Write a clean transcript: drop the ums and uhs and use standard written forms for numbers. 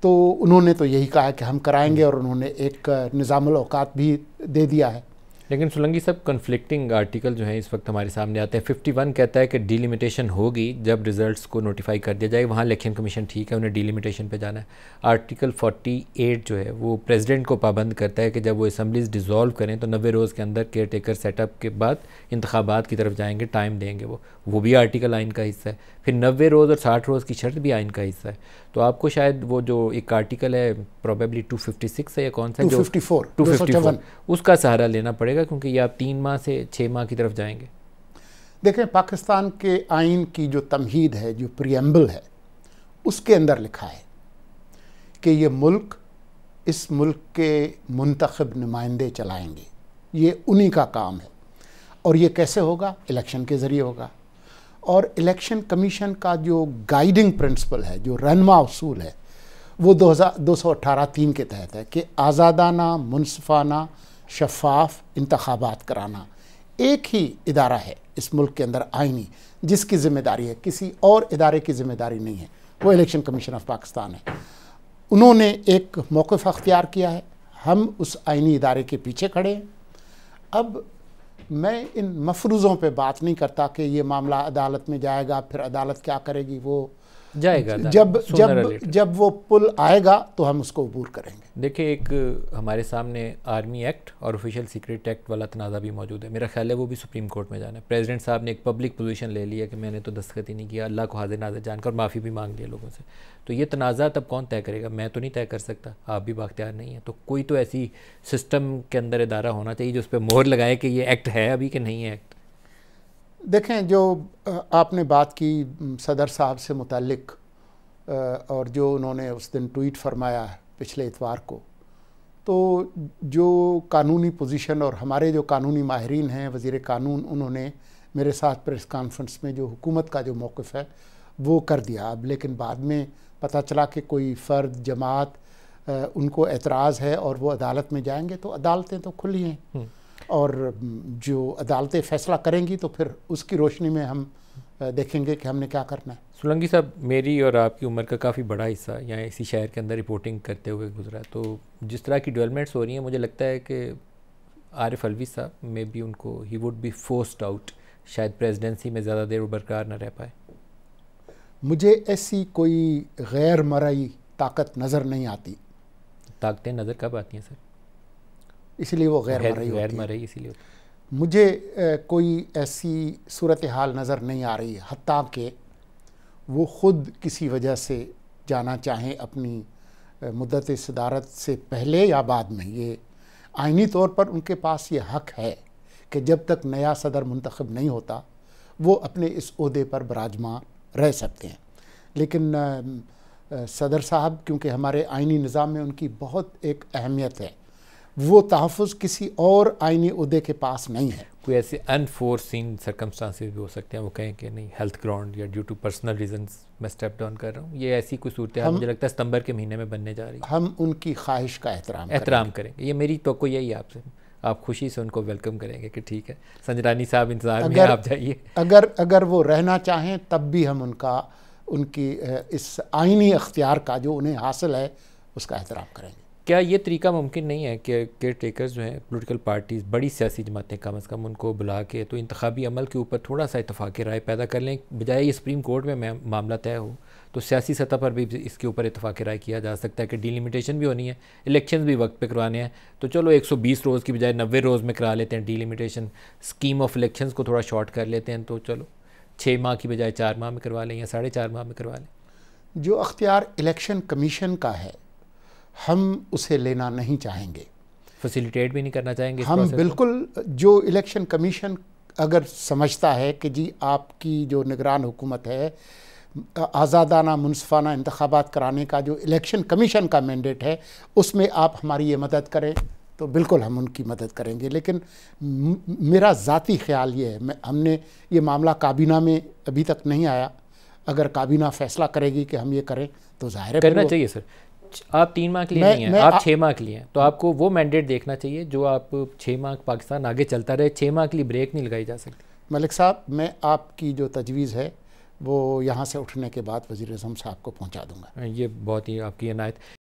तो उन्होंने तो यही कहा है कि हम कराएंगे, और उन्होंने एक निज़ामुल औकात भी दे दिया है। लेकिन सोलंकी साहब, कन्फ्लिक्टिंग आर्टिकल जो है इस वक्त हमारे सामने आते हैं। 51 कहता है कि डिलिमिटेशन होगी जब रिजल्ट्स को नोटिफाई कर दिया जाए, वहाँ इलेक्शन कमीशन ठीक है, उन्हें डिलिमिटेशन पे जाना है। आर्टिकल 48 जो है वो प्रेसिडेंट को पाबंद करता है कि जब वो असम्बलीज डिज़ोल्व करें तो 90 रोज़ के अंदर केयर टेकर सेटअप के बाद इंतखाबात की तरफ जाएंगे, टाइम देंगे। वो भी आर्टिकल आइन का हिस्सा है। फिर 90 रोज़ और 60 रोज़ की शर्त भी आइन का हिस्सा है। तो आपको शायद वो जो एक आर्टिकल है प्रोबेबली 256 है या कौन सा, 254 उसका सहारा लेना पड़ेगा, क्योंकि ये आप 3 माह से 6 माह की तरफ जाएंगे। देखें, पाकिस्तान के आइन की जो तमहीद है, जो प्रियम्बल है, उसके अंदर लिखा है कि ये मुल्क, इस मुल्क के मुंतखब नुमाइंदे चलाएंगे, ये उन्हीं का काम है। और ये कैसे होगा? इलेक्शन के ज़रिए होगा। और इलेक्शन कमीशन का जो गाइडिंग प्रिंसिपल है, जो रहनुमा उसूल है, वो 218(3) के तहत है कि आज़ादाना, मुनसिफाना, शफाफ इंतखाबात कराना। एक ही इदारा है इस मुल्क के अंदर आइनी जिसकी ज़िम्मेदारी है, किसी और इदारे की ज़िम्मेदारी नहीं है, वो इलेक्शन कमीशन ऑफ पाकिस्तान है। उन्होंने एक मौक़िफ़ अख्तियार किया है, हम उस आइनी इदारे के पीछे खड़े हैं। अब मैं इन मफरूज़ों पे बात नहीं करता कि ये मामला अदालत में जाएगा, फिर अदालत क्या करेगी, वो जाएगा जब वो पुल आएगा तो हम उसको अबूर करेंगे। देखिए, एक हमारे सामने आर्मी एक्ट और ऑफिशियल सीक्रेट एक्ट वाला तनाज़ा भी मौजूद है। मेरा ख्याल है वो भी सुप्रीम कोर्ट में जाना है। प्रेसिडेंट साहब ने एक पब्लिक पोजीशन ले लिया कि मैंने तो दस्तखत ही नहीं किया, अल्लाह को हाजिर नाज़िर जानकर माफ़ी भी मांग लिया लोगों से। तो ये तनाज़ा तब कौन तय करेगा? मैं तो नहीं तय कर सकता, आप भी बाख्तियार नहीं है। तो कोई तो ऐसी सिस्टम के अंदर इदारा होना चाहिए जो उस पर मोहर लगाए कि ये एक्ट है अभी कि नहीं है एक्ट। देखें, जो आपने बात की सदर साहब से मुताल्लिक, और जो उन्होंने उस दिन ट्वीट फरमाया पिछले इतवार को, तो जो कानूनी पोजीशन और हमारे जो कानूनी माहिरीन हैं, वज़ीर कानून, उन्होंने मेरे साथ प्रेस कॉन्फ्रेंस में जो हुकूमत का जो मौक़िफ़ है वो कर दिया। अब लेकिन बाद में पता चला कि कोई फ़र्द, जमात, उनको एतराज़ है और वो अदालत में जाएंगे, तो अदालतें तो खुली हैं और जो अदालतें फ़ैसला करेंगी तो फिर उसकी रोशनी में हम देखेंगे कि हमने क्या करना है। सोलंकी साहब, मेरी और आपकी उम्र का काफ़ी बड़ा हिस्सा यहाँ इसी शहर के अंदर रिपोर्टिंग करते हुए गुजरा, तो जिस तरह की डेवलपमेंट्स हो रही हैं, मुझे लगता है कि आरिफ अलवी साहब में भी उनको he would be forced out, शायद प्रेसिडेंसी में ज़्यादा देर वो बरकरार न रह पाए। मुझे ऐसी कोई गैर मरई ताकत नज़र नहीं आती। ताकतें नज़र कब आती हैं सर? इसलिए वो गैर मरई इसीलिए होती है। मुझे कोई ऐसी सूरत हाल नज़र नहीं आ रही है, हत्ता कि वो ख़ुद किसी वजह से जाना चाहें अपनी मुद्दत सदारत से पहले या बाद में। ये आइनी तौर पर उनके पास ये हक़ है कि जब तक नया सदर मुंतखब नहीं होता वो अपने इस ओहदे पर बराजमान रह सकते हैं। लेकिन सदर साहब, क्योंकि हमारे आइनी निज़ाम में उनकी बहुत एक अहमियत है, वो तहफ़्फ़ुज़ किसी और आइनी ओहदे के पास नहीं है। कोई ऐसे अनफोर्सिन सर्कमस्टांसेस भी हो सकते हैं, वो कहें कि नहीं, हेल्थ ग्राउंड या ड्यू टू पर्सनल रीजंस मैं स्टेप डाउन कर रहा हूँ, ये ऐसी कोई सूरत हाल मुझे लगता है सितंबर के महीने में बनने जा रही है। हम उनकी ख्वाहिश का एहतराम करेंगे। ये मेरी तो यही है आपसे, आप खुशी से उनको वेलकम करेंगे कि ठीक है संजरानी साहब इंतज़ार में आप जाइए। अगर वो रहना चाहें तब भी हम उनकी इस आइनी अख्तियार का जो उन्हें हासिल है उसका एहतराम करेंगे। क्या ये तरीका मुमकिन नहीं है कि केयर टेकर्स जो हैं, पॉलिटिकल पार्टीज़, बड़ी सियासी जमातें कम अज़ कम उनको बुला के तो इंतखाबी अमल के ऊपर थोड़ा सा इत्तफ़ाक़ राय पैदा कर लें, बजाय ये सुप्रीम कोर्ट में मामला तय हो तो सियासी सतह पर भी इसके ऊपर इत्तफ़ाक़ राय किया जा सकता है कि डिलिमिटेशन भी होनी है, इलेक्शन भी वक्त पे करवाने हैं, तो चलो 120 रोज़ की बजाय 90 रोज़ में करा लेते हैं डिलिमिटेशन, स्कीम ऑफ इलेक्शन को थोड़ा शॉर्ट कर लेते हैं, तो चलो 6 माह की बजाय 4 माह में करवा लें या 4.5 माह में करवा लें। जो अख्तियार इलेक्शन कमीशन का है हम उसे लेना नहीं चाहेंगे, फैसिलिटेट भी नहीं करना चाहेंगे हम बिल्कुल। जो इलेक्शन कमीशन अगर समझता है कि जी आपकी जो निगरान हुकूमत है, आज़ादाना मुनसिफाना इंतखाबात कराने का जो इलेक्शन कमीशन का मैंडेट है, उसमें आप हमारी ये मदद करें तो बिल्कुल हम उनकी मदद करेंगे। लेकिन मेरा ज़ाती ख्याल ये है, हमने ये मामला काबीना में अभी तक नहीं आया, अगर काबीना फ़ैसला करेगी कि हम ये करें तो ज़ाहिर है करना चाहिए सर। आप 3 माह के लिए नहीं हैं, आप 6 माह के लिए हैं, तो आपको वो मैंडेट देखना चाहिए जो आप 6 माह पाकिस्तान आगे चलता रहे, 6 माह के लिए ब्रेक नहीं लगाई जा सकती। मलिक साहब, मैं आपकी जो तजवीज़ है वो यहाँ से उठने के बाद वज़ीर-ए-आज़म साहब को पहुँचा दूँगा। ये बहुत ही आपकी इनायत।